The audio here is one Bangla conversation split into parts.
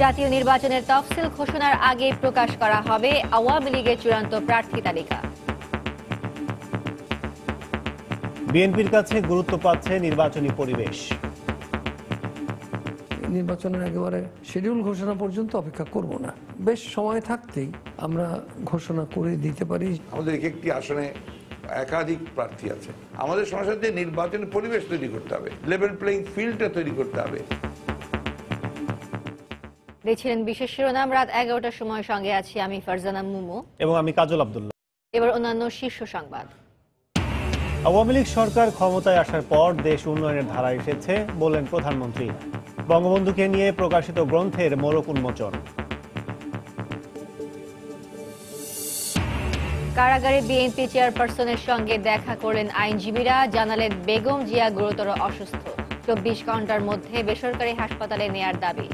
জাতীয় নির্বাচনের তফসিল ঘোষণার আগে প্রকাশ করা হবে আওয়ামী লীগের চূড়ান্ত প্রার্থী তালিকা। বিএনপির কাছে গুরুত্ব পাচ্ছে নির্বাচনী পরিবেশ। নির্বাচনের একেবারে শিডিউল ঘোষণা পর্যন্ত অপেক্ষা করব না, বেশ সময় থাকতেই আমরা ঘোষণা করে দিতে পারি। আমাদের একটি আসনে একাধিক প্রার্থী আছে, আমাদের সংসদে নির্বাচনের পরিবেশ তৈরি করতে হবে, লেভেল প্লেইং ফিল্ডটা তৈরি করতে হবে। দেখছিলেন বিশেষ শিরোনাম। রাত 11টার সময় সঙ্গে আছি আমি ফারজানা মুমু এবং আমি কাজল আব্দুল্লাহ। এবার অন্যান্য শীর্ষ সংবাদ। আওয়ামী লীগ সরকার ক্ষমতায় আসার পর দেশ উন্নয়নের ধারা এসেছে বললেন প্রধানমন্ত্রী। বঙ্গবন্ধুকে নিয়ে প্রকাশিত গ্রন্থের মোড়ক উন্মোচন। কারাগারে বিএনপি চেয়ারপারসনের সঙ্গে দেখা করলেন আইনজীবীরা, জানালেন বেগম জিয়া গুরুতর অসুস্থ, 24 ঘন্টার মধ্যে বেসরকারি হাসপাতালে নেয়ার দাবি।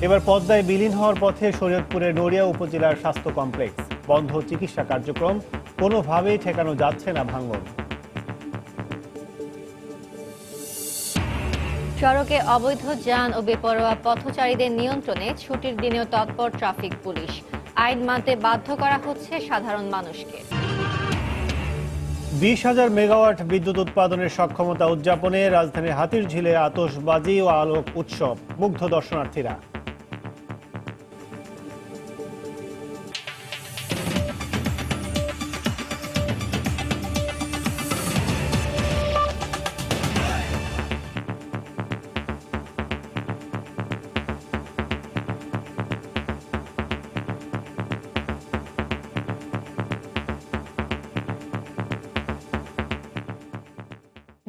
এবার পদ্মায় বিলীন হওয়ার পথে শরীয়তপুরের নড়িয়া উপজেলার স্বাস্থ্য কমপ্লেক্স, বন্ধ চিকিৎসা কার্যক্রম, কোনোভাবেই ঠেকানো যাচ্ছে না ভাঙন। সড়কে অবৈধ যান ও বেপরোয়া পথচারীদের নিয়ন্ত্রণে ছুটির দিনেও তৎপর ট্রাফিক পুলিশ, আইন মানতে বাধ্য করা হচ্ছে সাধারণ মানুষকে। 20,000 মেগাওয়াট বিদ্যুৎ উৎপাদনের সক্ষমতা উদযাপনে রাজধানীর হাতিরঝিলে আতশবাজি ও আলোক উৎসব, মুগ্ধ দর্শনার্থীরা।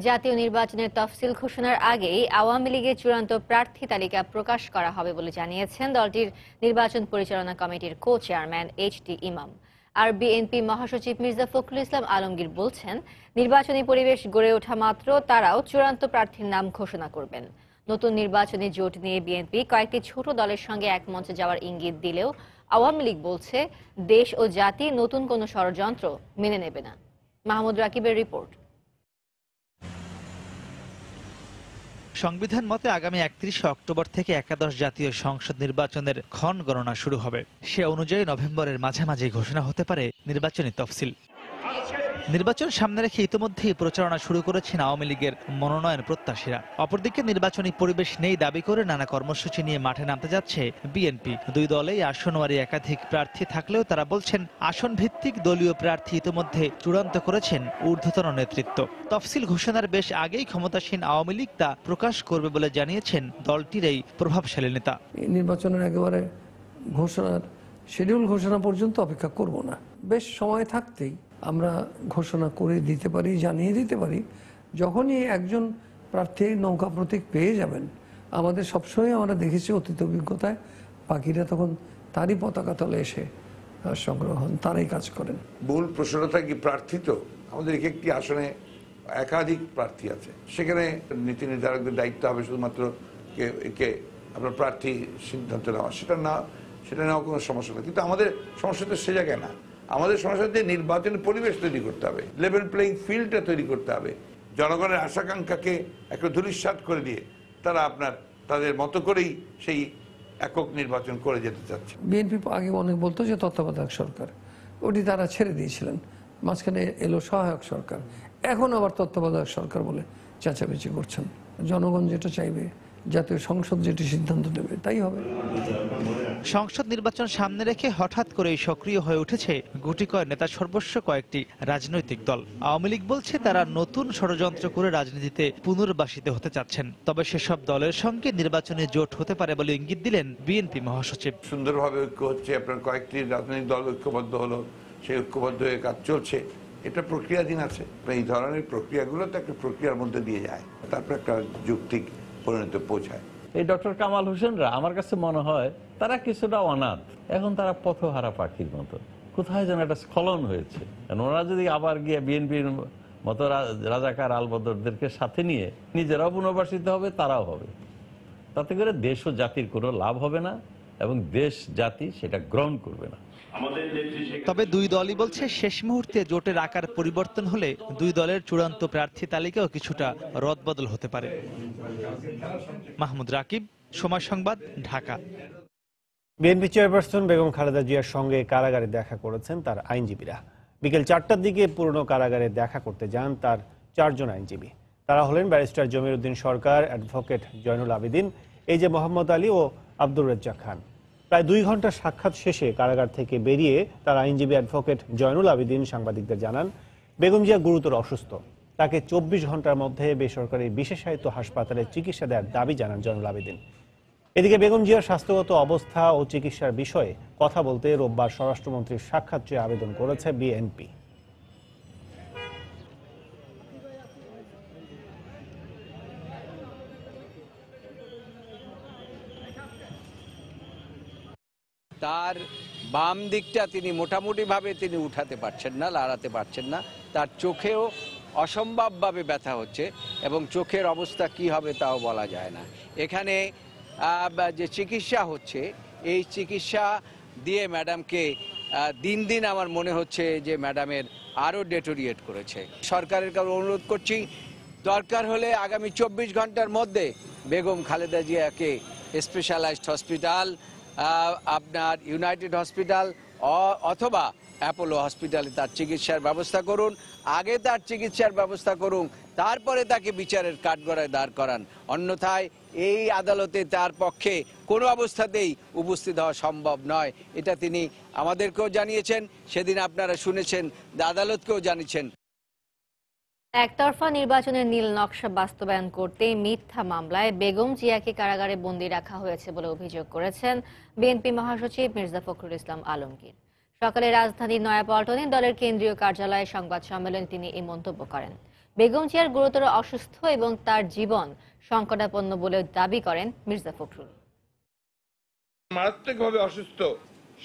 জাতীয় নির্বাচনের তফসিল ঘোষণার আগেই আওয়ামী লীগের চূড়ান্ত প্রার্থী তালিকা প্রকাশ করা হবে বলে জানিয়েছেন দলটির নির্বাচন পরিচালনা কমিটির কো চেয়ারম্যান এইচ.টি. ইমাম। আর বিএনপি মহাসচিব মির্জা ফখরুল ইসলাম আলমগীর বলছেন, নির্বাচনী পরিবেশ গড়ে ওঠা মাত্র তারাও চূড়ান্ত প্রার্থীর নাম ঘোষণা করবেন। নতুন নির্বাচনী জোট নিয়ে বিএনপি কয়েকটি ছোট দলের সঙ্গে এক মঞ্চে যাওয়ার ইঙ্গিত দিলেও আওয়ামী লীগ বলছে, দেশ ও জাতি নতুন কোনো ষড়যন্ত্র মেনে নেবে না। মাহমুদ রাকিবের রিপোর্ট। সংবিধান মতে আগামী 31 অক্টোবর থেকে একাদশ জাতীয় সংসদ নির্বাচনের ক্ষণ গণনা শুরু হবে। সে অনুযায়ী নভেম্বরের মাঝামাঝি ঘোষণা হতে পারে নির্বাচনী তফসিল। নির্বাচন সামনে রেখে ইতিমধ্যেই প্রচারণা শুরু করেছেন আওয়ামী লীগের মনোনয়ন প্রত্যাশীরা। অপরদিকে নির্বাচনী পরিবেশ নেই দাবি করে নানা কর্মসূচি নিয়ে মাঠে নামতে যাচ্ছে বিএনপি। দুই দলেই আসনওয়ারি একাধিক প্রার্থী থাকলেও তারা বলছেন, আসন ভিত্তিক দলীয় প্রার্থী ইতিমধ্যে চূড়ান্ত করেছেন ঊর্ধ্বতন নেতৃত্ব। তফসিল ঘোষণার বেশ আগেই ক্ষমতাসীন আওয়ামী লীগ তা প্রকাশ করবে বলে জানিয়েছেন দলটির এই প্রভাবশালী নেতা। নির্বাচনের একেবারে ঘোষণার শিডিউল ঘোষণা পর্যন্ত অপেক্ষা করব না, বেশ সময় থাকতেই আমরা ঘোষণা করে দিতে পারি, জানিয়ে দিতে পারি। যখনই একজন প্রার্থী নৌকা প্রতীক পেয়ে যাবেন, আমাদের সবসময় আমরা দেখেছি অতীত অভিজ্ঞতায় বাকিরা তখন তারই পতাকা তলে এসে সংগ্রহ হন, তারাই কাজ করেন। মূল প্রশ্নটা কি প্রার্থী, তো আমাদের একটি আসনে একাধিক প্রার্থী আছে, সেখানে নীতি নির্ধারকদের দায়িত্ব হবে শুধুমাত্র কে আপনার প্রার্থী সিদ্ধান্ত নেওয়া, সেটা নেওয়া কোনো সমস্যা নেই। কিন্তু আমাদের সমস্যা তো সে জায়গায় না, আমাদের সংসদে নির্বাচনের পরিবেশ তৈরি করতে হবে, লেভেল প্লেইং ফিল্ডটা তৈরি করতে হবে। জনগণের আশাকাঙ্ক্ষাকে একটু ধূলিসাৎ করে দিয়ে তারা তাদের মতো করেই সেই একক নির্বাচন করে যেতে চাচ্ছে। বিএনপি আগে অনেক বলতো যে তত্ত্বাবধায়ক সরকার, ওটি তারা ছেড়ে দিয়েছিলেন, মাঝখানে এলো সহায়ক সরকার, এখন আবার তত্ত্বাবধায়ক সরকার বলে চেঁচামেচি করছেন। জনগণ যেটা চাইবে, জাতীয় সংসদ যেটি সিদ্ধান্ত নেবে তাই হবে। সংসদ নির্বাচন সামনে রেখে হঠাৎ করেই সক্রিয় হয়ে উঠেছে গুটিকয় নেতা সর্বস্ব কয়েকটি রাজনৈতিক দল। আওয়ামী লীগ বলছে তারা নতুন ষড়যন্ত্র করে রাজনীতিতে পুনর্বাসিত হতে চাচ্ছেন, তবে সেসব দলের সঙ্গে নির্বাচনী জোট হতে পারে বলে ইঙ্গিত দিলেন বিএনপি মহাসচিব। সুন্দরভাবে ঐক্য হচ্ছে, আপনার কয়েকটি রাজনৈতিক দল ঐক্যবদ্ধ হলো, সেই ঐক্যবদ্ধ হয়ে কাজ চলছে, এটা প্রক্রিয়াধীন আছে। এই ধরনের প্রক্রিয়াগুলো তো একটা প্রক্রিয়ার মধ্যে দিয়ে যায়, তারপর একটা যৌক্তিক পরিণতি পৌঁছায়। এই ডক্টর কামাল হোসেনরা আমার কাছে মনে হয় তারা কিছুটা অনাথ, এখন তারা পথহারা পাখির মতো, কোথায় যেন একটা স্খলন হয়েছে। ওনারা যদি আবার গিয়ে বিএনপির মতো রাজাকার আলবদরদেরকে সাথে নিয়ে নিজেরাও পুনর্বাসিত হবে, তারাও হবে, তাতে করে দেশ ও জাতির কোনো লাভ হবে না, এবং দেশ জাতি সেটা গ্রহণ করবে না। তবে দুই দলই বলছে শেষ মুহূর্তে জোটের আকার পরিবর্তন হলে দুই দলের চূড়ান্ত প্রার্থী তালিকাও কিছুটা রদবদল হতে পারে। মাহমুদ রাকিব, সময় সংবাদ, ঢাকা। বিএনপি চেয়ারপারসন বেগম খালেদা জিয়ার সঙ্গে কারাগারে দেখা করেছেন তার আইনজীবীরা। বিকেল 4টার দিকে পুরনো কারাগারে দেখা করতে যান তার 4 জন আইনজীবী। তারা হলেন ব্যারিস্টার জমির উদ্দিন সরকার, অ্যাডভোকেট জয়নুল আবেদিন, এই যে মোহাম্মদ আলী ও আব্দুর রাজ্জাক খান। প্রায় 2 ঘন্টার সাক্ষাৎ শেষে কারাগার থেকে বেরিয়ে তার আইনজীবী অ্যাডভোকেট জয়নুল আবেদিন সাংবাদিকদের জানান, বেগম জিয়া গুরুতর অসুস্থ, তাকে 24 ঘন্টার মধ্যে বেসরকারি বিশেষায়িত হাসপাতালে চিকিৎসা দেওয়ার দাবি জানান জয়নুল আবেদিন। এদিকে বেগম জিয়ার স্বাস্থ্যগত অবস্থা ও চিকিৎসার বিষয়ে কথা বলতে রোববার স্বরাষ্ট্রমন্ত্রীর সাক্ষাৎ চেয়ে আবেদন করেছে বিএনপি। তার বাম দিকটা তিনি মোটামুটিভাবে তিনি উঠাতে পারছেন না, লড়াতে পারছেন না, তার চোখেও অসম্ভবভাবে ব্যথা হচ্ছে এবং চোখের অবস্থা কি হবে তাও বলা যায় না। এখানে যে চিকিৎসা হচ্ছে এই চিকিৎসা দিয়ে ম্যাডামকে দিন দিন আমার মনে হচ্ছে যে ম্যাডামের আরও ডেটোরিয়েট করেছে। সরকারের কাছে অনুরোধ করছি, দরকার হলে আগামী 24 ঘন্টার মধ্যে বেগম খালেদা জিয়াকে স্পেশালাইজড হসপিটাল, আপনার ইউনাইটেড হসপিটাল অথবা অ্যাপোলো হসপিটালে তার চিকিৎসার ব্যবস্থা করুন। আগে তার চিকিৎসার ব্যবস্থা করুন, তারপরে তাকে বিচারের কাঠগড়ায় দাঁড় করান। অন্যথায় এই আদালতে তার পক্ষে কোনো অবস্থাতেই উপস্থিত হওয়া সম্ভব নয়। এটা তিনি আমাদেরকেও জানিয়েছেন, সেদিন আপনারা শুনেছেন, আদালতকেও জানিয়েছেন। একতরফা নির্বাচনের নীল নকশা বাস্তবায়ন করতে মিথ্যা মামলায় বেগম জিয়াকে কারাগারে বন্দী রাখা হয়েছে বলে অভিযোগ করেছেন বিএনপি মহাসচিব মির্জা ফখরুল ইসলাম আলমগীর। সকালে রাজধানীর নয়াপল্টনে দলের কেন্দ্রীয় কার্যালয়ে সংবাদ সম্মেলনে তিনি এই মন্তব্য করেন। বেগম জিয়ার গুরুতর অসুস্থ এবং তার জীবন সংকটাপন্ন বলে দাবি করেন মির্জা ফখরুল। মারাত্মকভাবে অসুস্থ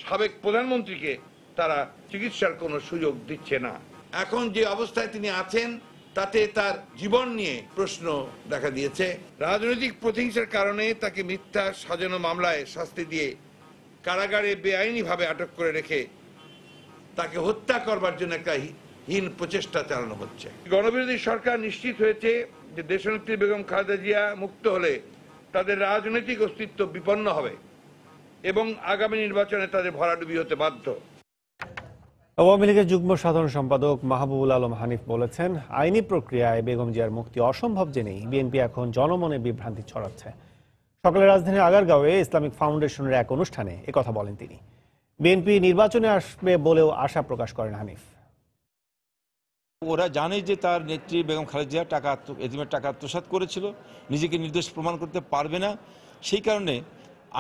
সাবেক প্রধানমন্ত্রীকে তারা চিকিৎসার কোনো সুযোগ দিচ্ছে না। এখন যে অবস্থায় তিনি আছেন তাতে তার জীবন নিয়ে প্রশ্ন দেখা দিয়েছে। রাজনৈতিক প্রতিহিংসার কারণে তাকে মিথ্যা সাজানো মামলায় শাস্তি দিয়ে কারাগারে বেআইনিভাবে আটক করে রেখে তাকে হত্যা করবার জন্য একটা হীন প্রচেষ্টা চালানো হচ্ছে। গণবিরোধী সরকার নিশ্চিত হয়েছে যে দেশনেত্রী বেগম খালেদা জিয়া মুক্ত হলে তাদের রাজনৈতিক অস্তিত্ব বিপন্ন হবে এবং আগামী নির্বাচনে তাদের ভরাডুবি হতে বাধ্য। আওয়ামী লীগের যুগ্ম সাধারণ সম্পাদক মাহবুবুল আলম হানিফ বলেছেন, আইনি প্রক্রিয়ায় বেগম জিয়ার মুক্তি অসম্ভব জেনেই বিএনপি এখন জনমনে বিভ্রান্তি ছড়াচ্ছে। সকালে রাজধানীর আগারগাঁওয়ে ইসলামিক ফাউন্ডেশনের এক অনুষ্ঠানে একথা বলেন তিনি। বিএনপি নির্বাচনে আসবে বলেও আশা প্রকাশ করেন হানিফ। ওরা জানে যে তার নেত্রী বেগম খালেদা জিয়া এতিমের টাকা আত্মসাৎ করেছিল, নিজেকে নির্দোষ প্রমাণ করতে পারবে না, সেই কারণে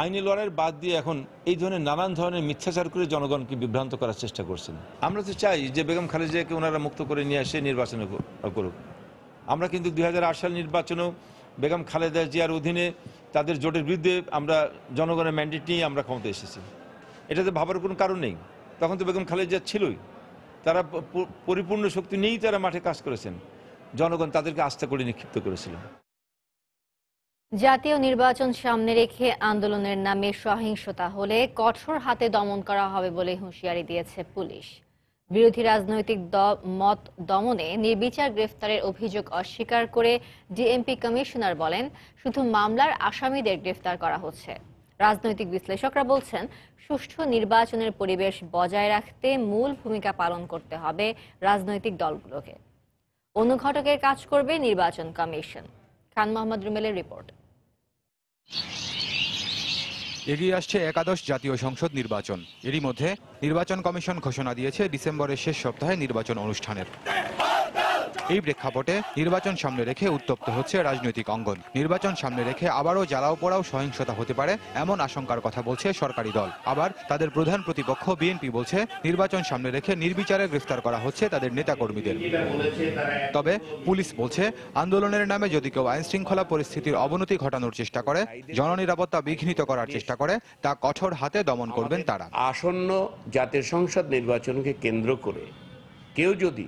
আইনি লড়াইয়ের বাদ দিয়ে এখন এই ধরনের নানান ধরনের মিথ্যাচার করে জনগণকে বিভ্রান্ত করার চেষ্টা করছেন। আমরা তো চাই যে বেগম খালেদা জিয়াকে ওনারা মুক্ত করে নিয়ে আসে নির্বাচন করুক। আমরা কিন্তু 2008 সাল নির্বাচনেও বেগম খালেদা জিয়ার অধীনে তাদের জোটের বিরুদ্ধে আমরা জনগণের ম্যান্ডেট নিয়ে আমরা ক্ষমতায় এসেছি। এটাতে ভাবার কোনো কারণ নেই। তখন তো বেগম খালেদা জিয়া ছিলই, তারা পরিপূর্ণ শক্তি নিয়েই তারা মাঠে কাজ করেছেন। জনগণ তাদেরকে আস্থা করে নিক্ষিপ্ত করেছিল। জাতীয় নির্বাচন সামনে রেখে আন্দোলনের নামে সহিংসতা হলে কঠোর হাতে দমন করা হবে বলে হুঁশিয়ারি দিয়েছে পুলিশ। বিরোধী রাজনৈতিক মত দমনে নির্বিচার গ্রেফতারের অভিযোগ অস্বীকার করে ডিএমপি কমিশনার বলেন, শুধু মামলার আসামিদের গ্রেফতার করা হচ্ছে। রাজনৈতিক বিশ্লেষকরা বলছেন, সুষ্ঠু নির্বাচনের পরিবেশ বজায় রাখতে মূল ভূমিকা পালন করতে হবে রাজনৈতিক দলগুলোকে। অনুঘটকের কাজ করবে নির্বাচন কমিশন। খান মোহাম্মদ রুমেলের রিপোর্ট। এগিয়ে আসছে একাদশ জাতীয় সংসদ নির্বাচন। এরই মধ্যে নির্বাচন কমিশন ঘোষণা দিয়েছে ডিসেম্বরের শেষ সপ্তাহে নির্বাচন অনুষ্ঠানের। এই প্রেক্ষাপটে নির্বাচন সামনে রেখে উত্তপ্ত হচ্ছে রাজনৈতিক অঙ্গন। নির্বাচন সামনে রেখে আবারও জ্বালাও পোড়াও সহিংসতা হতে পারে এমন আশঙ্কার কথা বলছে সরকারি দল। আবার তাদের প্রধান প্রতিপক্ষ বিএনপি বলছে, নির্বাচন সামনে রেখে নির্বিচারে গ্রেফতার করা হচ্ছে তাদের নেতাকর্মীদের। তবে পুলিশ বলছে, আন্দোলনের নামে যদি কেউ আইন শৃঙ্খলা পরিস্থিতির অবনতি ঘটানোর চেষ্টা করে, জননিরাপত্তা বিঘ্নিত করার চেষ্টা করে, তা কঠোর হাতে দমন করবেন তারা। আসন্ন জাতীয় সংসদ নির্বাচনকে কেন্দ্র করে কেউ যদি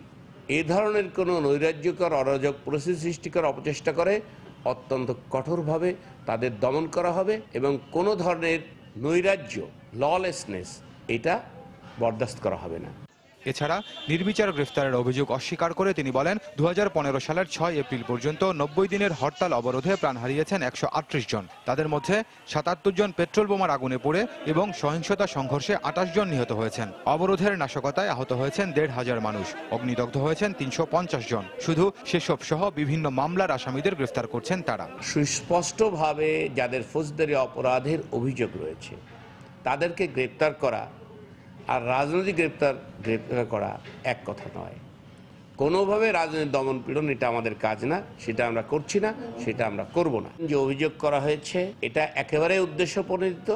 এ ধরনের কোনো নৈরাজ্যকর অরাজক পরিস্থিতি সৃষ্টিকর অপচেষ্টা করে, অত্যন্ত কঠোরভাবে তাদের দমন করা হবে এবং কোনো ধরনের নৈরাজ্য, ললেসনেস, এটা বরদাস্ত করা হবে না। এছাড়া নির্বিচার গ্রেফতারের অভিযোগ অস্বীকার করে তিনি বলেন 2015 সালের 6 এপ্রিল পর্যন্ত 90 দিনের হরতাল অবরোধে প্রাণ হারিয়েছেন 138 জন। তাদের মধ্যে 77 জন পেট্রোল বোমার আগুনে পড়ে এবং সহিংসতা সংঘর্ষে 28 জন নিহত হয়েছেন। অবরোধের নাশকতায় আহত হয়েছেন 1,500 মানুষ, অগ্নিদগ্ধ হয়েছেন 350 জন। শুধু সেসব সহ বিভিন্ন মামলার আসামিদের গ্রেফতার করছেন তারা। সুস্পষ্টভাবে যাদের ফৌজদারি অপরাধের অভিযোগ রয়েছে তাদেরকে গ্রেপ্তার করা আর রাজনৈতিক গ্রেপ্তার করা এক কথা নয়। কোনোভাবে রাজনৈতিক দমন পীড়ন এটা আমাদের কাজ না, সেটা আমরা করছি না, সেটা আমরা করব না। যে অভিযোগ করা হয়েছে এটা একেবারে উদ্দেশ্য প্রণোদিত,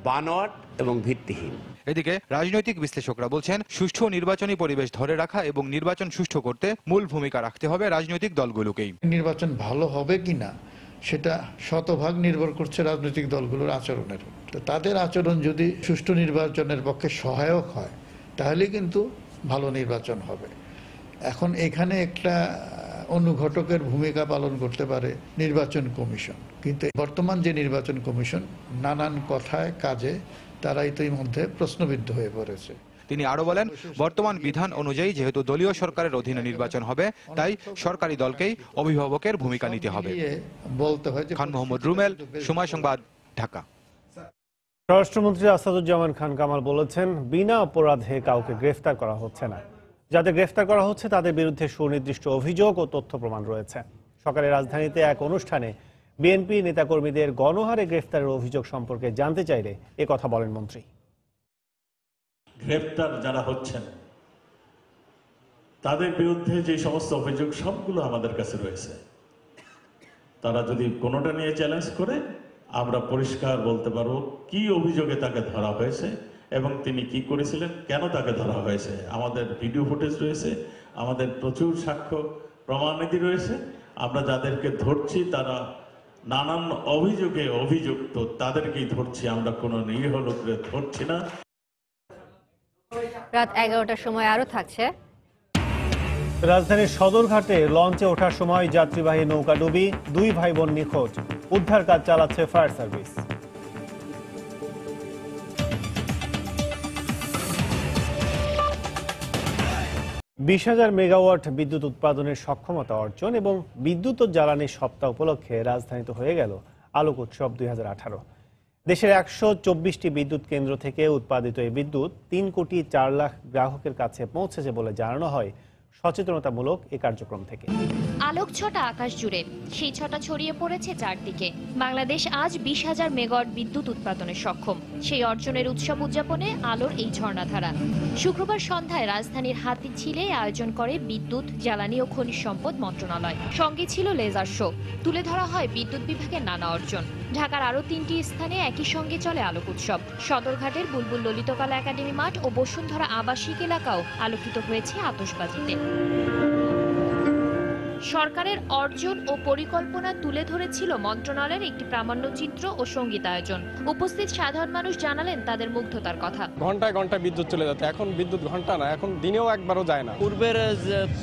বানোয়াট এবং ভিত্তিহীন। এদিকে রাজনৈতিক বিশ্লেষকরা বলছেন সুষ্ঠু নির্বাচনী পরিবেশ ধরে রাখা এবং নির্বাচন সুষ্ঠু করতে মূল ভূমিকা রাখতে হবে রাজনৈতিক দলগুলোকেই। নির্বাচন ভালো হবে কিনা সেটা শতভাগ নির্ভর করছে রাজনৈতিক দলগুলোর আচরণের। তো তাদের আচরণ যদি সুষ্ঠু নির্বাচনের পক্ষে সহায়ক হয় তাহলে কিন্তু ভালো নির্বাচন হবে। এখন এখানে একটা অনুঘটকের ভূমিকা পালন করতে পারে নির্বাচন কমিশন, কিন্তু বর্তমান যে নির্বাচন কমিশন নানান কথায় কাজে তারা ইতিমধ্যে প্রশ্নবিদ্ধ হয়ে পড়েছে। তিনি আরো বলেন বর্তমান বিধান অনুযায়ী যেহেতু দলীয় সরকারের অধীনে নির্বাচন হবে তাই সরকারি দলকেই অভিভাবকের ভূমিকা নিতে হবে। বলতে হয় যে খান মোহাম্মদ রুমেল, সময় সংবাদ, ঢাকা। স্বরাষ্ট্রমন্ত্রী আসাদুজ্জামান খান কামাল বলেছেন বিনা অপরাধে কাউকে গ্রেফতার করা হচ্ছে না। যাদের গ্রেফতার করা হচ্ছে তাদের বিরুদ্ধে সুনির্দিষ্ট অভিযোগ ও তথ্য প্রমাণ রয়েছে। সকালে রাজধানীতে এক অনুষ্ঠানে বিএনপি নেতাকর্মীদের গণহারে গ্রেফতারের অভিযোগ সম্পর্কে জানতে চাইলে এ কথা বলেন মন্ত্রী। গ্রেফতার যারা হচ্ছেন তাদের বিরুদ্ধে যে সমস্ত অভিযোগ সবগুলো আমাদের কাছে রয়েছে। তারা যদি কোনোটা নিয়ে চ্যালেঞ্জ করে আমরা পরিষ্কার বলতে পারবো কি অভিযোগে তাকে ধরা হয়েছে এবং তিনি কি করেছিলেন, কেন তাকে ধরা হয়েছে। আমাদের ভিডিও ফুটেজ রয়েছে, আমাদের প্রচুর সাক্ষ্য প্রমাণাদি রয়েছে। আমরা যাদেরকে ধরছি তারা নানান অভিযোগে অভিযুক্ত, তাদেরকেই ধরছি, আমরা কোনো নিরীহ লোককে ধরছি না। রাত 11টার সময় আরো থাকছে। রাজধানীর সদরঘাটে লঞ্চে ওঠার সময় যাত্রীবাহী নৌকা ডুবি, 2 ভাই বোন নিখোঁজ। উদ্ধার কাজ চালাচ্ছে ফায়ার সার্ভিস। বিশ 20,000 মেগাওয়াট বিদ্যুৎ উৎপাদনের সক্ষমতা অর্জন এবং বিদ্যুৎ ও জ্বালানি সপ্তাহ উপলক্ষে রাজধানীতে হয়ে গেল আলোক উৎসব 2018। দেশের 124টি বিদ্যুৎ কেন্দ্র থেকে উৎপাদিত এই বিদ্যুৎ 3,04 লাখ গ্রাহকের কাছে পৌঁছেছে বলে জানানো হয় সচেতনতামূলক এই কার্যক্রম থেকে। আলোক ছটা আকাশ জুড়ে, সেই ছটা ছড়িয়ে পড়েছে চারদিকে। বাংলাদেশ আজ 20,000 মেগাওয়াট বিদ্যুৎ উৎপাদনে সক্ষম। সেই অর্জনের উৎসব উদযাপনে আলোর এই ঝর্ণাধারা। শুক্রবার সন্ধ্যায় রাজধানীর হাতিঝিলে আয়োজন করে বিদ্যুৎ, জ্বালানি ও খনিজ সম্পদ মন্ত্রণালয়। সঙ্গে ছিল লেজার শো, তুলে ধরা হয় বিদ্যুৎ বিভাগের নানা অর্জন। ঢাকার আরও 3টি স্থানে একই সঙ্গে চলে আলোক উৎসব। সদরঘাটের বুলবুল ললিতকলা একাডেমি মাঠ ও বসুন্ধরা আবাসিক এলাকাও আলোকিত হয়েছে আতশবাজিতে। সরকারের অর্জন ও পরিকল্পনা তুলে ধরেছিল মন্ত্রণালয়ের একটি প্রামাণ্যচিত্র ও সঙ্গীতায়োজন। উপস্থিত সাধারণ মানুষ জানালেন তাদের মুগ্ধতার কথা। ঘন্টায় ঘন্টায় বিদ্যুৎ চলে যাচ্ছে, এখন বিদ্যুৎ ঘন্টা না, এখন দিনেও একবারও যায় না। পূর্বের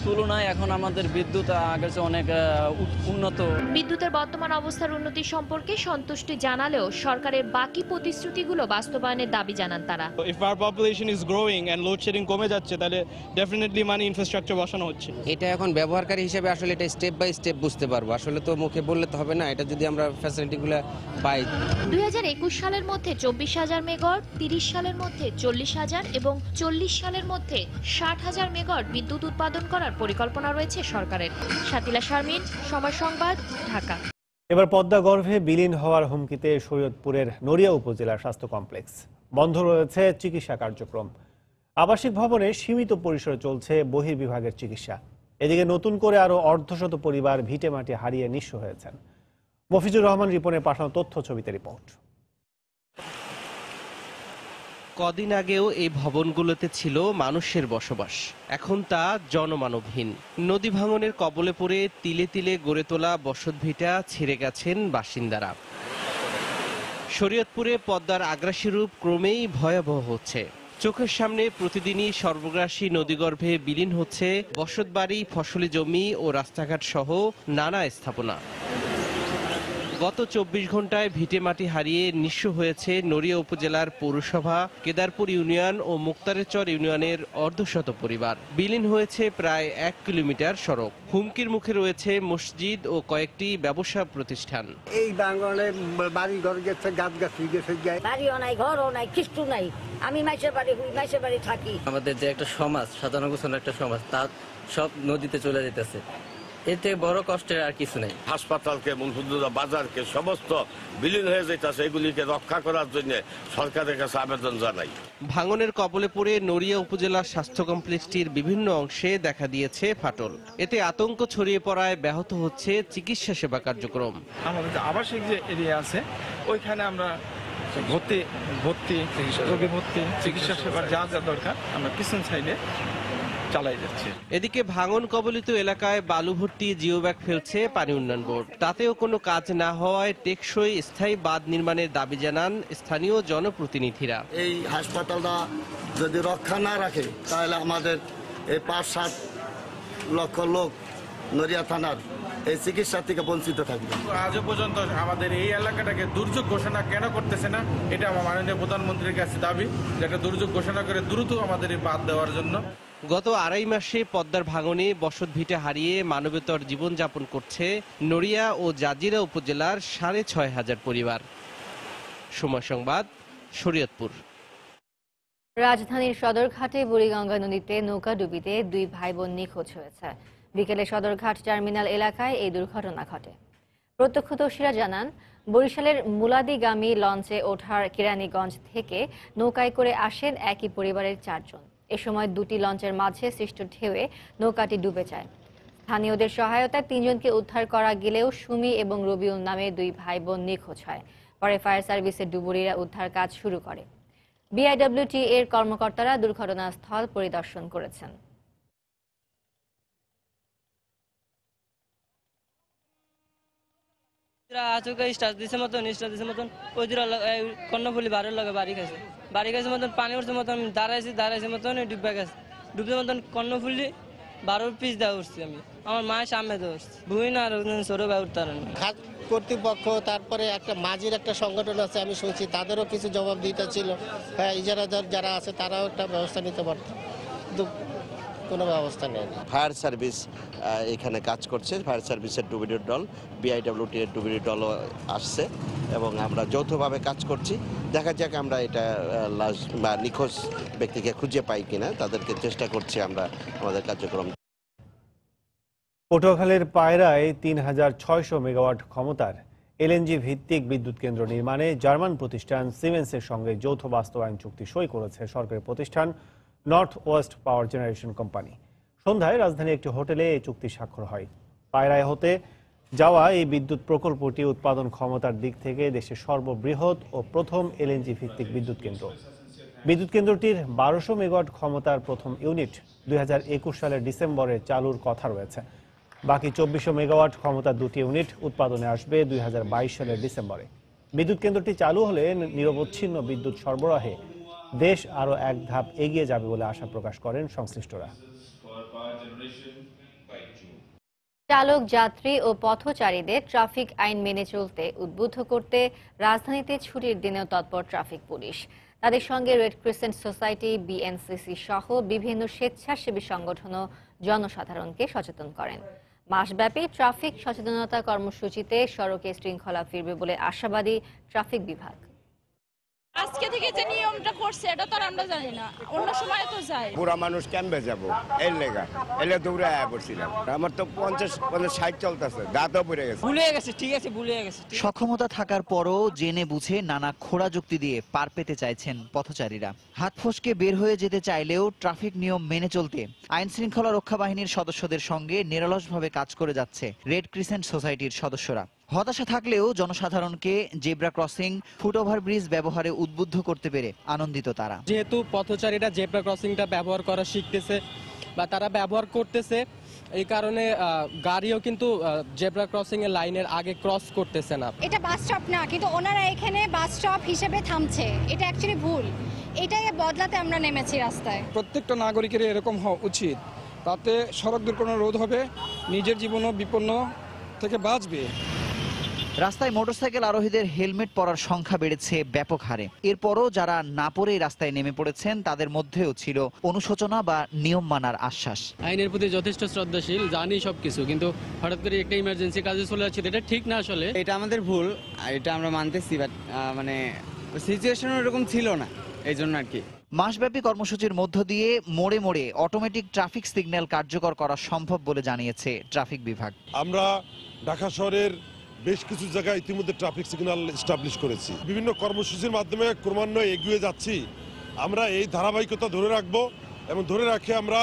তুলনায় এখন আমাদের বিদ্যুৎ আগের চেয়ে অনেক উন্নত। বিদ্যুতের বর্তমান অবস্থার উন্নতি সম্পর্কে সন্তুষ্টি জানালেও সরকারের বাকি প্রতিশ্রুতিগুলো বাস্তবায়নের দাবি জানান তারা। If our population is growing and load shedding কমে যাচ্ছে তাহলে ডেফিনেটলি মানে ইনফ্রাস্ট্রাকচার বসানো হচ্ছে। এটা এখন ব্যবহারকারী হিসেবে আসলে এটা স্টেপ বাই স্টেপ বুঝতে পারবো, আসলে তো মুখে বললে তো হবে না, এটা যদি আমরা ফ্যাসিলিটিগুলো পাই। 2021 সালের মধ্যে 24,000 মেগাওয়াট, 30 সালের মধ্যে 40,000 এবং 40 সালের মধ্যে 60,000 মেগাওয়াট বিদ্যুৎ উৎপাদন করার পরিকল্পনা রয়েছে সরকারের। শাতিলা শারমিন, সময় সংবাদ, ঢাকা। এবার পদ্মা গর্ভে বিলীন হওয়ার হুমকিতে শরীয়তপুরের নড়িয়া উপজেলার স্বাস্থ্য কমপ্লেক্স। বন্ধ রয়েছে চিকিৎসা কার্যক্রম। আবাসিক ভবনে সীমিত পরিসরে চলছে বহির্বিভাগের চিকিৎসা। এদিকে নতুন করে আরো অর্ধশত পরিবার ভিটে মাটি হারিয়ে নিঃস্ব হয়েছেন। মফিজুর রহমান রিপনের পাঠানো তথ্য ছবিতে রিপোর্ট। কদিন আগেও এই ভবনগুলোতে ছিল মানুষের বসবাস, এখন তা জনমানবহীন। নদী ভাঙনের কবলে পড়ে তিলে তিলে গড়ে তোলা বসতভিটা ছেড়ে গেছেন বাসিন্দারা। শরীয়তপুরে পদ্মার আগ্রাসী রূপ ক্রমেই ভয়াবহ হচ্ছে। চোখের সামনে প্রতিদিনই সর্বগ্রাসী নদীগর্ভে বিলীন হচ্ছে বসতবাড়ি, ফসলি জমি ও রাস্তাঘাট সহ নানা স্থাপনা। গত 24 ঘন্টায় ভিটেমাটি হারিয়ে নিঃস্ব হয়েছে নড়িয়া উপজেলার পৌরসভা, কেদারপুর ইউনিয়ন ও মুক্তারেরচর ইউনিয়নের অর্ধশত পরিবার। বিলীন হয়েছে প্রায় 1 কিলোমিটার সড়ক। হুমকির মুখে রয়েছে মসজিদ ও কয়েকটি ব্যবসা প্রতিষ্ঠান। এই বাঙালি বাড়ি ঘর গেছে, গাছ গাছ গেছে, বাড়িও নাই, ঘরও নাই, কিছু নাই। আমি মাইসের বাড়ি থাকি। আমাদের যে একটা সমাজ, সাজানো গোছানো একটা সমাজ, তা সব নদীতে চলে যেতেছে। এতে বড় কষ্টের আর কিছু নেই। হাসপাতালকে, মূলভূত বাজারকে সমস্ত বিলীন হয়ে যেতেছে, এগুলিকে রক্ষা করার জন্য সরকারের কাছে আবেদন জানাই। ভাঙনের কবলে পড়ে নড়িয়া উপজেলার স্বাস্থ্য কমপ্লেক্সটির বিভিন্ন অংশে দেখা দিয়েছে ফাটল। এতে আতঙ্ক ছড়িয়ে পড়ায় ব্যাহত হচ্ছে চিকিৎসা সেবা কার্যক্রম। আমাদের যে আবাসিক যে এরিয়া আছে, ওইখানে আমরা ভর্তি চিকিৎসা সেবার যা যা দরকার আমরা পিছন সাইডে চালাই যাচ্ছে। এদিকে ভাঙন কবলিত এলাকায় বালু ভর্তি জিও ব্যাগ ফেলছে পানি উন্নয়ন বোর্ড। তাতেও কোনো কাজ না হওয়ায় টেকসই স্থায়ী বাঁধ নির্মাণের দাবি জানান স্থানীয় জনপ্রতিনিধিরা। এই হাসপাতালটা যদি রক্ষা না রাখে তাহলে আমাদের এই 5-7 লক্ষ লোক নড়িয়া থানার এই চিকিৎসা থেকে বঞ্চিত থাকবে। আজও পর্যন্ত আমাদের এই এলাকাটাকে দুর্যোগ ঘোষণা কেন করতেছে না, এটা আমার মাননীয় প্রধানমন্ত্রীর কাছে দাবি, যে একটা দুর্যোগ ঘোষণা করে দ্রুত আমাদের এই বাঁধ দেওয়ার জন্য। গত 2.5 মাসে পদ্মার ভাঙনে বসতভিটে হারিয়ে মানবেতর জীবনযাপন করছে নড়িয়া ও জাজিরা উপজেলার 6,500 পরিবার। সময় সংবাদ, শরীয়তপুর। রাজধানীর সদরঘাটে বুড়িগঙ্গা নদীতে নৌকাডুবিতে 2 ভাই বোন নিখোঁজ হয়েছে। বিকেলে সদরঘাট টার্মিনাল এলাকায় এই দুর্ঘটনা ঘটে। প্রত্যক্ষদর্শীরা জানান, বরিশালের মুলাদিগামী লঞ্চে ওঠার কেরানীগঞ্জ থেকে নৌকায় করে আসেন একই পরিবারের 4 জন। এ সময় 2টি লঞ্চের মাঝে সৃষ্ট ঢেউয়ে নৌকাটি ডুবে যায়। স্থানীয়দের সহায়তায় 3 জনকে উদ্ধার করা গেলেও সুমি এবং রবিউল নামে 2 ভাই বোন নিখোঁজ হয়। পরে ফায়ার সার্ভিসের ডুবুরিরা উদ্ধার কাজ শুরু করে। বিআইডব্লিউটি এর কর্মকর্তারা দুর্ঘটনাস্থল পরিদর্শন করেছেন। কর্ণফুলি বাড়ির লগে বাড়ি খাইছে মতন পানি উঠছে মতন দাঁড়াইছে মতন ডুববে গেছে, ডুবতে মতন কর্ণফুলি 12 পিস দেওয়া উঠছি আমি, আমার মায়ের সামনে দেওয়া উঠছি, বুঝি না আর সরো ব্যয় উঠতে পারেন। ঘাট কর্তৃপক্ষ, তারপরে একটা মাঝির একটা সংগঠন আছে, আমি শুনছি তাদেরও কিছু জবাব দিতে ছিল। হ্যাঁ, ইজারাদার যারা আছে তারাও একটা ব্যবস্থা নিতে পারত, কিন্তু কোনো ব্যবস্থা নেই। ফায়ার সার্ভিস এখানে কাজ করছে, ফায়ার সার্ভিসের ডুবিডির দল, বিআইডব্লিউটি এর ডুবিডির দলও আসছে এবং আমরা যৌথভাবে কাজ করছি। দেখা যাক আমরা এটা লাশ বা নিখোঁজ ব্যক্তিকে খুঁজে পাই কিনা, তাদেরকে চেষ্টা করছি আমরা আমাদের কার্যক্রম। পটুয়াখালীর পায়রায় 3,600 মেগাওয়াট ক্ষমতার এলএনজি ভিত্তিক বিদ্যুৎ কেন্দ্র নির্মাণে জার্মান প্রতিষ্ঠান সিমেন্সের সঙ্গে যৌথ বাস্তবায়ন চুক্তি সই করেছে সরকারি প্রতিষ্ঠান নর্থ ওয়েস্ট পাওয়ার জেনারেশন কোম্পানি। সন্ধ্যায় রাজধানীর একটি হোটেলে এই চুক্তি স্বাক্ষর হয়। পায়রায় হতে যাওয়া এই বিদ্যুৎ প্রকল্পটি উৎপাদন ক্ষমতার দিক থেকে দেশের সর্ববৃহৎ ও প্রথম এলএনজি ভিত্তিক বিদ্যুৎ কেন্দ্র। বিদ্যুৎ কেন্দ্রটির 1200 মেগাওয়াট ক্ষমতার প্রথম ইউনিট 2021 সালের ডিসেম্বরে চালুর কথা রয়েছে। বাকি 2400 মেগাওয়াট ক্ষমতার 2টি ইউনিট উৎপাদনে আসবে 2022 সালের ডিসেম্বরে। বিদ্যুৎ কেন্দ্রটি চালু হলে নিরবচ্ছিন্ন বিদ্যুৎ সরবরাহে দেশ আরও এক ধাপ এগিয়ে যাবে বলে আশা প্রকাশ করেন সংশ্লিষ্টরা। চালক, যাত্রী ও পথচারীদের ট্রাফিক আইন মেনে চলতে উদ্বুদ্ধ করতে রাজধানীতে ছুটির দিনেও তৎপর ট্রাফিক পুলিশ। তাদের সঙ্গে রেড ক্রিসেন্ট সোসাইটি, বিএনসিসি সহ বিভিন্ন স্বেচ্ছাসেবী সংগঠন ও জনসাধারণকে সচেতন করেন। মাসব্যাপী ট্রাফিক সচেতনতা কর্মসূচিতে সড়কে শৃঙ্খলা ফিরবে বলে আশাবাদী ট্রাফিক বিভাগ। আজকে থেকে যে নিয়মটা করছে এটা তো আমরা জানি না, অন্য সময় তো যায়। পুরা মানুষ ক্যাম্পে যাব এর লেগা এলে দৌড়ে আয়া পড়ছিলাম। আমার তো 50-60 চলতেছে, দাঁতও পড়ে গেছে, ভুলে গেছে। ঠিক আছে, ভুলে গেছে। সক্ষমতা থাকার পরও জেনে বুঝে নানা খোড়া যুক্তি দিয়ে পার পেতে চাইছেন পথচারীরা। হাত ফসকে বের হয়ে যেতে চাইলেও ট্রাফিক নিয়ম মেনে চলতে আইন শৃঙ্খলা রক্ষা বাহিনীর সদস্যদের সঙ্গে নিরলসভাবে কাজ করে যাচ্ছে রেড ক্রিসেন্ট সোসাইটির সদস্যরা। হতাশা থাকলেও জনসাধারণকে জেব্রা ক্রসিং, ফুটওভার ব্রিজ ব্যবহারে উদ্বুদ্ধ করতে পেরে আনন্দিত তারা। যেহেতু পথচারীরা জেব্রা ক্রসিংটা ব্যবহার করা শিখতেছে বা তারা ব্যবহার করতেছে, এই কারণে গাড়িও কিন্তু জেব্রা ক্রসিং এর লাইনের আগে ক্রস করতেছে না। এটা বাস স্টপ না, কিন্তু ওনারা এখানে বাস স্টপ হিসেবে থামছে, এটা অ্যাকচুয়ালি ভুল। এটাই বদলাতে আমরা নেমেছি রাস্তায়। প্রত্যেকটা নাগরিকের এরকম হওয়া উচিত, তাতে সড়ক দুর্ঘটনা রোধ হবে, নিজের জীবনও বিপন্ন থেকে বাঁচবে। রাস্তায় মোটরসাইকেল আরোহীদের হেলমেট পরার সংখ্যা বেড়েছে ব্যাপক হারে। এরপরও যারা না পরেই রাস্তায় নেমে পড়েছেন তাদের মধ্যেও ছিল অনুশোচনা বা নিয়ম মানার আশ্বাস। আইনের প্রতি যথেষ্ট শ্রদ্ধাশীল, জানি সবকিছু, কিন্তু হঠাৎ করে একটা ইমার্জেন্সি কাজে চলে যাচ্ছে, এটা ঠিক না। আসলে এটা আমাদের ভুল, এটা আমরা মানতেছি, বাট মানে সিচুয়েশন এরকম ছিল না, এই জন্য আর কি। মাসব্যাপী কর্মসূচির মধ্য দিয়ে মোড়ে মোড়ে অটোমেটিক ট্রাফিক সিগন্যাল কার্যকর করা সম্ভব বলে জানিয়েছে ট্রাফিক বিভাগ। আমরা ঢাকা শহরের বেশ কিছু জায়গায় ইতিমধ্যে ট্রাফিক সিগন্যাল এস্টাবলিশ করেছি। বিভিন্ন কর্মসূচির মাধ্যমে ক্রমান্বয়ে এগিয়ে যাচ্ছি। আমরা এই ধারাবাহিকতা ধরে রাখবো এবং ধরে রাখে আমরা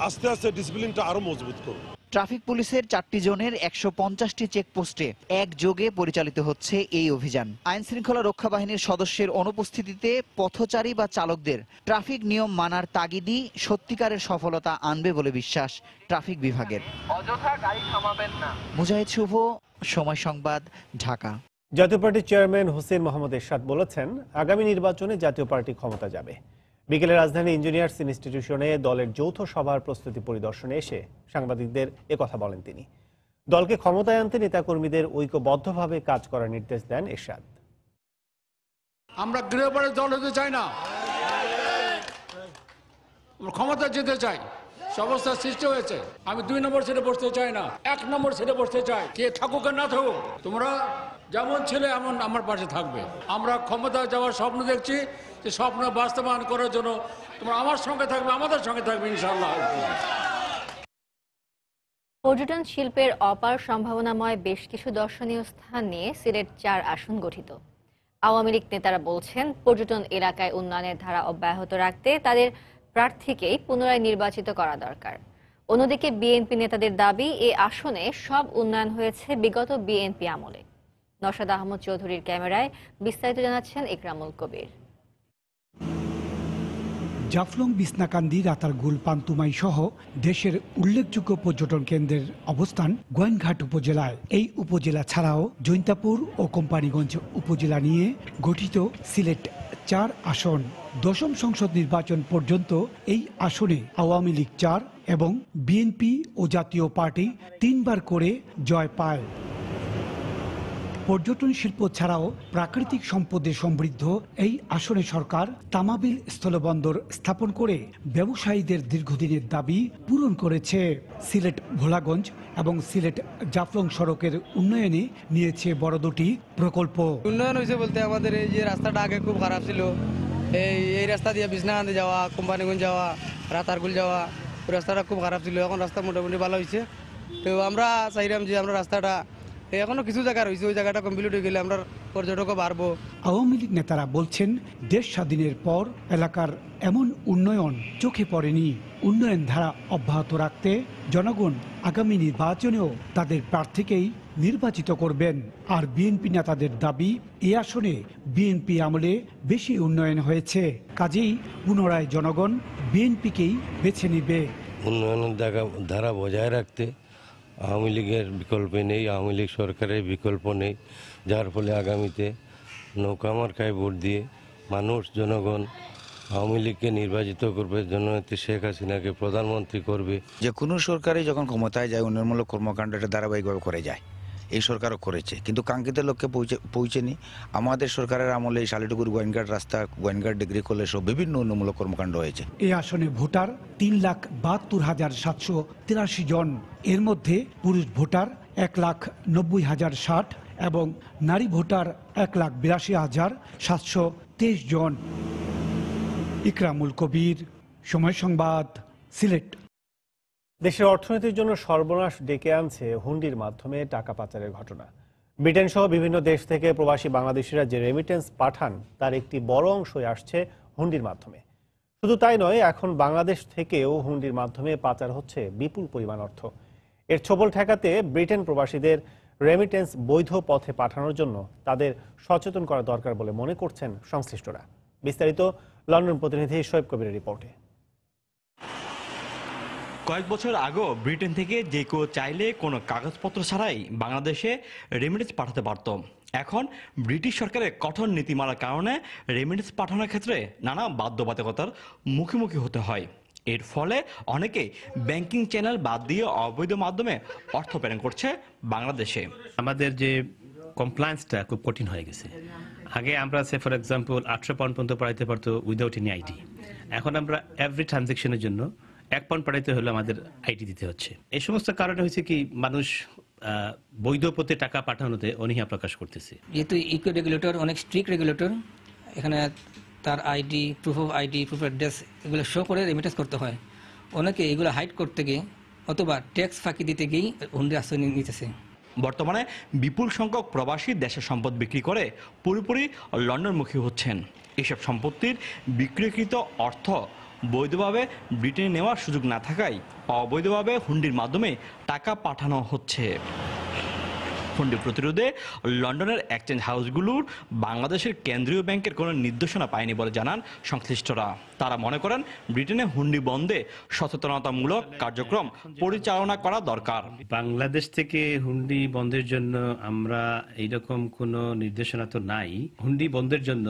আস্তে আস্তে ডিসিপ্লিনটা আরো মজবুত করব। ট্রাফিক পুলিশের 4টি জোনের 150টি চেকপোস্টে একযোগে পরিচালিত হচ্ছে এই অভিযান। আইন শৃঙ্খলা রক্ষা বাহিনীর সদস্যের অনুপস্থিতিতে পথচারী বা চালকদের ট্রাফিক নিয়ম মানার তাগিদই সত্যিকারের সফলতা আনবে বলে বিশ্বাস ট্রাফিক বিভাগের। অযথা গাড়ি থামাবেন না। মুজাহিদ শুভ, সময় সংবাদ, ঢাকা। জাতীয় পার্টির চেয়ারম্যান হোসেন মোহাম্মদ এরশাদ বলেছেন, আগামী নির্বাচনে জাতীয় পার্টি ক্ষমতা যাবে। বিকেলে রাজধানী ইঞ্জিনিয়ার্স ইনস্টিটিউশনে দলের যৌথ সভার প্রস্তুতি পরিদর্শনে এসে সাংবাদিকদের একথা বলেন তিনি। দলকে ক্ষমতায় আনতে নেতাকর্মীদের ঐক্যবদ্ধভাবে কাজ করার নির্দেশ দেন এরশাদ। আমরা গৃহপালিত দল হতে চাই না, আমরা ক্ষমতা যেতে চাই। সমস্যার সৃষ্টি হয়েছে, আমি 2 নম্বর সিটে বসতে চাই না, 1 নম্বর সিটে বসতে চাই। কে থাকুক আর না থাকুক, তোমরা যেমন ছেলে এমন আমার পাশে থাকবে। আমরা ক্ষমতা যাওয়ার স্বপ্ন দেখছি, যে স্বপ্ন বাস্তবায়ন করার জন্য তোমরা আমার সঙ্গে থাকবে, আমাদের সঙ্গে থাকবে ইনশাআল্লাহ। পর্যটন শিল্পের অপার সম্ভাবনাময় বেশ কিছু দর্শনীয় স্থান নিয়ে সিলেট 4 আসন গঠিত। আওয়ামী লীগ নেতারা বলছেন, পর্যটন এলাকায় উন্নয়নের ধারা অব্যাহত রাখতে তাদের প্রার্থীকেই পুনরায় নির্বাচিত করা দরকার। অন্যদিকে বিএনপি নেতাদের দাবি, এ আসনে সব উন্নয়ন হয়েছে বিগত বিএনপি আমলে। নওশাদ আহমদ চৌধুরীর ক্যামেরায় বিস্তারিত জানাচ্ছেন ইকরামুল কবির। জাফলং, বিছনাকান্দি, রাতারগুল, পান্তুমাই সহ দেশের উল্লেখযোগ্য পর্যটন কেন্দ্রের অবস্থান গোয়েনঘাট উপজেলায়। এই উপজেলা ছাড়াও জৈন্তাপুর ও কোম্পানীগঞ্জ উপজেলা নিয়ে গঠিত সিলেট 4 আসন। 10ম সংসদ নির্বাচন পর্যন্ত এই আসনে আওয়ামী লীগ 4 এবং বিএনপি ও জাতীয় পার্টি 3 বার করে জয় পায়। পর্যটন শিল্প ছাড়াও প্রাকৃতিক সম্পদে সমৃদ্ধ এই আসনে সরকার তামাবিল স্থলবন্দর স্থাপন করে ব্যবসায়ীদের দীর্ঘদিনের দাবি পূরণ করেছে। সিলেট ভোলাগঞ্জ এবং সিলেট জাফলং সড়কের উন্নয়নে নিয়েছে বড় 2টি প্রকল্প। উন্নয়ন হয়েছে বলতে আমাদের এই যে রাস্তাটা আগে খুব খারাপ ছিল, এই রাস্তা দিয়ে বিছনাকান্দি যাওয়া, কোম্পানিগঞ্জ যাওয়া, রাতারগুল যাওয়া, ওই রাস্তাটা খুব খারাপ ছিল। এখন রাস্তা মোটামুটি ভালো হয়েছে। তো আমরা চাইলাম যে আমরা রাস্তাটা, এখনো কিছু জায়গা রয়েছে, ওই জায়গাটা কমপ্লিট হয়ে গেলে আমরা পর্যটকও বাড়বো। আওয়ামী লীগ নেতারা বলছেন, দেশ স্বাধীনের পর এলাকার এমন উন্নয়ন চোখে পড়েনি। উন্নয়ন ধারা অব্যাহত রাখতে জনগণ আগামী নির্বাচনেও তাদের প্রার্থীকেই নির্বাচিত করবেন। আর বিএনপি নেতাদের দাবি, এই আসনে বিএনপি আমলে বেশি উন্নয়ন হয়েছে, কাজেই পুনরায় জনগণ বিএনপিকেই বেছে নিবে। উন্নয়নের ধারা বজায় রাখতে আওয়ামী লীগের বিকল্প নেই, আওয়ামী লীগ সরকারের বিকল্প নেই, যার ফলে আগামীতে নৌকা মার্কায় ভোট দিয়ে মানুষ, জনগণ আওয়ামী লীগকে নির্বাচিত করবে, জননেত্রী শেখ হাসিনাকে প্রধানমন্ত্রী করবে। যে কোনো সরকারই যখন ক্ষমতায় যায় উন্নয়নমূলক কর্মকাণ্ডটা ধারাবাহিকভাবে করে যায়, এই সরকারও করেছে, কিন্তু কাঙ্ক্ষিত লক্ষ্যে পৌঁছেনি। আমাদের সরকারের আমলে এই শালিটুকুর গোয়েনঘাট রাস্তা, গোয়েনঘাট ডিগ্রি কলেজ সহ বিভিন্ন উন্নয়নমূলক কর্মকাণ্ড হয়েছে। এই আসনে ভোটার 3,72,783 জন। এর মধ্যে পুরুষ ভোটার 1,90,060 এবং নারী ভোটার 1,82,723 জন। ইকরামুল কবির, সময় সংবাদ, সিলেট। দেশের অর্থনীতির জন্য সর্বনাশ ডেকে আনছে হুন্ডির মাধ্যমে টাকা পাচারের ঘটনা। ব্রিটেন সহ বিভিন্ন দেশ থেকে প্রবাসী বাংলাদেশিরা যে রেমিটেন্স পাঠান, তার একটি বড় অংশই আসছে হুন্ডির মাধ্যমে। শুধু তাই নয়, এখন বাংলাদেশ থেকেও হুন্ডির মাধ্যমে পাচার হচ্ছে বিপুল পরিমাণ অর্থ। এর ছোবল ঠেকাতে ব্রিটেন প্রবাসীদের রেমিটেন্স বৈধ পথে পাঠানোর জন্য তাদের সচেতন করা দরকার বলে মনে করছেন সংশ্লিষ্টরা। বিস্তারিত লন্ডন প্রতিনিধি শোয়েব কবিরের রিপোর্টে। কয়েক বছর আগেও ব্রিটেন থেকে যে কেউ চাইলে কোনো কাগজপত্র ছাড়াই বাংলাদেশে রেমিটেন্স পাঠাতে পারত। এখন ব্রিটিশ সরকারের কঠোর নীতিমালার কারণে রেমিটেন্স পাঠানোর ক্ষেত্রে নানা বাধ্যবাধকতার মুখোমুখি হতে হয়। এর ফলে অনেকে ব্যাংকিং চ্যানেল বাদ দিয়ে অবৈধ মাধ্যমে অর্থ প্রেরণ করছে বাংলাদেশে। আমাদের যে কমপ্লায়েন্সটা খুব কঠিন হয়ে গেছে। আগে আমরা ফর এক্সাম্পল 18 পাউন্ড পর্যন্ত পাঠাইতে পারতো উইদাউট এনি আইডি। এখন আমরা এভরি ট্রানজ্যাকশনের জন্য 1 পাউন্ড পাঠাইতে হলে আমাদের আইডি দিতে হচ্ছে। এই সমস্ত কারণে হয়েছে কি মানুষ বৈধ পথে টাকা পাঠানোতে অনীহা প্রকাশ করতেছে। যেহেতু ইকো রেগুলেটর অনেক স্ট্রিক্ট রেগুলেটর, এখানে তার ID, proof of ID, proof address এগুলো শো করে রেমিটেন্স করতে হয়। অনেকে এগুলো হাইড করতে গিয়ে অথবা ট্যাক্স ফাঁকি দিতে গিয়েই হুন্ডি আশ্রয় নিতেছে। বর্তমানে বিপুল সংখ্যক প্রবাসী দেশের সম্পদ বিক্রি করে পুরোপুরি লন্ডনমুখী হচ্ছেন। এসব সম্পত্তির বিক্রিকৃত অর্থ বৈধভাবে ব্রিটেনে নেওয়ার সুযোগ না থাকায় অবৈধভাবে হুন্ডির মাধ্যমে টাকা পাঠানো হচ্ছে। হুন্ডি প্রতিরোধে লন্ডনের এক্সচেঞ্জ হাউসগুলোর বাংলাদেশের কেন্দ্রীয় ব্যাংকের কোনো নির্দেশনা পায়নি বলে জানান সংশ্লিষ্টরা। তারা মনে করেন ব্রিটেনে হুন্ডি বন্ধে সচেতনতামূলক কার্যক্রম পরিচালনা করা দরকার। বাংলাদেশ থেকে হুন্ডি বন্ধের জন্য আমরা এইরকম কোনো নির্দেশনা তো নাই। হুন্ডি বন্ধের জন্য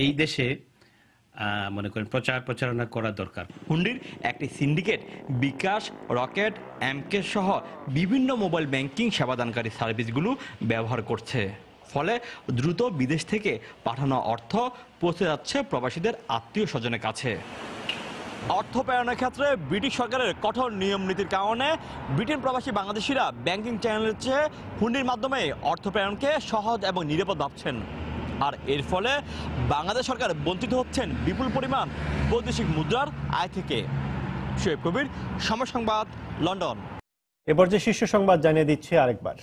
এই দেশে মনে করেন প্রচারণা করা দরকার। হুন্ডির একটি সিন্ডিকেট বিকাশ, রকেট, এমকে সহ বিভিন্ন মোবাইল ব্যাংকিং সেবাদানকারী সার্ভিসগুলো ব্যবহার করছে। ফলে দ্রুত বিদেশ থেকে পাঠানো অর্থ পৌঁছে যাচ্ছে প্রবাসীদের আত্মীয় স্বজনের কাছে। অর্থ প্রেরণের ক্ষেত্রে ব্রিটিশ সরকারের কঠোর নিয়ম নীতির কারণে ব্রিটেন প্রবাসী বাংলাদেশিরা ব্যাংকিং চ্যানেলের চেয়ে হুন্ডির মাধ্যমে অর্থ প্রেরণকে সহজ এবং নিরাপদ ভাবছেন। আর এর ফলে বাংলাদেশ সরকার বঞ্চিত হচ্ছেন বিপুল পরিমাণ বৈদেশিক মুদ্রার আয় থেকে। শোয়েব কবির, সময় সংবাদ, লন্ডন। এবার যে শীর্ষ সংবাদ জানিয়ে দিচ্ছে আরেকবার।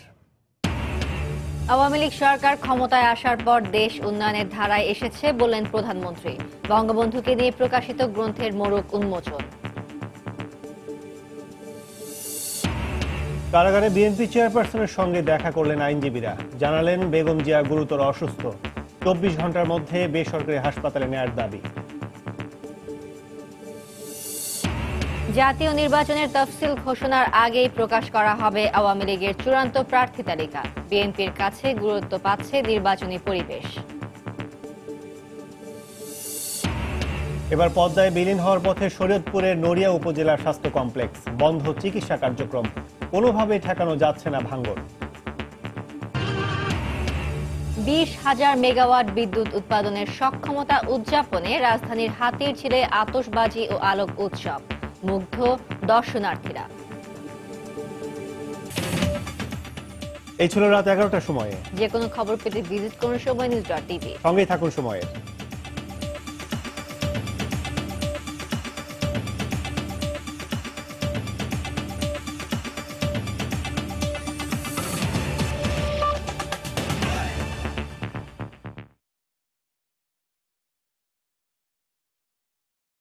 আওয়ামী লীগ সরকার ক্ষমতায় আসার পর দেশ উন্নয়নের ধারায় এসেছে বললেন প্রধানমন্ত্রী। বঙ্গবন্ধুকে নিয়ে প্রকাশিত গ্রন্থের মোড়ক উন্মোচন। কারাগারে বিএনপি চেয়ারপারসনের সঙ্গে দেখা করলেন আইনজীবীরা। জানালেন বেগম জিয়া গুরুতর অসুস্থ, 24 ঘন্টার মধ্যে বেসরকারি হাসপাতালে নেয়ার দাবি। জাতীয় নির্বাচনের তফসিল ঘোষণার আগেই প্রকাশ করা হবে আওয়ামী লীগের চূড়ান্ত প্রার্থী তালিকা। বিএনপির কাছে গুরুত্ব পাচ্ছে নির্বাচনী পরিবেশ। এবার পদ্মায় বিলীন হওয়ার পথে শরীয়তপুরের নড়িয়া উপজেলার স্বাস্থ্য কমপ্লেক্স। বন্ধ চিকিৎসা কার্যক্রম, কোনোভাবেই ঠেকানো যাচ্ছে না ভাঙন। 20,000 মেগাওয়াট বিদ্যুৎ উৎপাদনের সক্ষমতা উদযাপনে রাজধানীর হাতিরঝিলে আতশবাজি ও আলোক উৎসব। মুগ্ধ দর্শনার্থীরা। এই ছিল রাত 11টার সময়ে। যে কোনো খবর পেতে ভিজিট করুন সময় নিউজ.টিভি। সঙ্গেই থাকুন সময়ের।